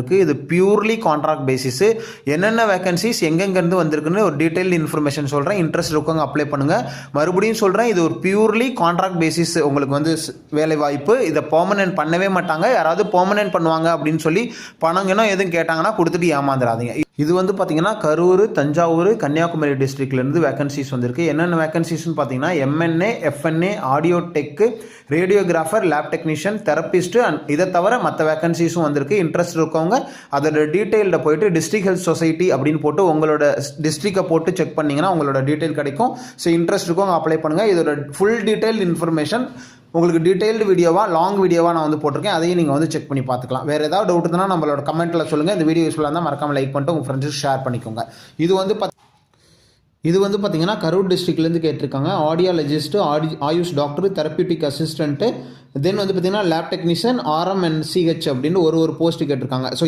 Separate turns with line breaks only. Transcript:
வந்திருக்கு. இது purely contract basis. என்னென்ன வேகன்சிஸ் எங்கெங்கேருந்து வந்திருக்குன்னு ஒரு டீட்டெயில் இன்ஃபர்மேஷன் சொல்கிறேன். இன்ட்ரெஸ்ட் இருக்கவங்க அப்ளை பண்ணுங்கள். மறுபடியும் சொல்கிறேன், இது ஒரு பியூர்லி கான்ட்ராக்ட் பேசிஸ் உங்களுக்கு வந்து வேலை வாய்ப்பு. இதை பெர்மனன்ட் பண்ணவே மாட்டாங்க. யாராவது பெர்மனன்ட் பண்ணுவாங்க அப்படின்னு சொல்லி பணங்கனோ எதுவும் கேட்டாங்கன்னா கொடுத்துட்டு ஏமாந்துடாதீங்க. இது வந்து பார்த்தீங்கன்னா கரூர், தஞ்சாவூர், கன்னியாகுமரி டிஸ்ட்ரிக்ட்லேருந்து வேகன்சிஸ் வந்திருக்கு. என்னென்ன வேகன்சிஸ்னு பார்த்தீங்கன்னா MNA, FNA, audio tech, radiographer, lab technician, therapist and இதை தவிர மற்ற வேகன்சிஸும் வந்திருக்கு. இன்ட்ரெஸ்ட் இருக்கவங்க அதோட டீட்டெயிலில் போயிட்டு டிஸ்ட்ரிக்ட் ஹெல்த் சொசைட்டி அப்படின்னு போட்டு உங்களோட டிஸ்ட்ரிக்டை போட்டு செக் பண்ணிங்கன்னா உங்களோட டீட்டெயில் கிடைக்கும். ஸோ இன்ட்ரெஸ்ட் இருக்கவங்க அப்ளை பண்ணுங்கள். இதோட ஃபுல் டீட்டெயில் இன்ஃபர்மேஷன் உங்களுக்கு டீட்டெயில்டு வீடியோவாக, லாங் வீடியோவாக நான் வந்து போட்டிருக்கேன். அதையும் நீங்கள் வந்து செக் பண்ணி பார்த்துக்கலாம். வேறு ஏதாவது டவுட் இருந்தால் நம்மளோட கமெண்ட்டில் சொல்லுங்கள். இந்த வீடியோ யூஸ்ஃபுல்லாக இருந்தால் மறக்காமல் லைக் பண்ணிட்டு உங்கள் ஃப்ரெண்ட்ஸுக்கு ஷேர் பண்ணிக்கோங்க. இது வந்து பார்த்தீங்கன்னா கரூர் டிஸ்ட்ரிக்ட்லேருந்து கேட்டிருக்காங்க. Audiologist, Ayush doctor, therapeutic assistant, then வந்து பார்த்தீங்கன்னா lab technician, RM and CH அப்படின்னு ஒரு போஸ்ட்டு கேட்டிருக்காங்க. ஸோ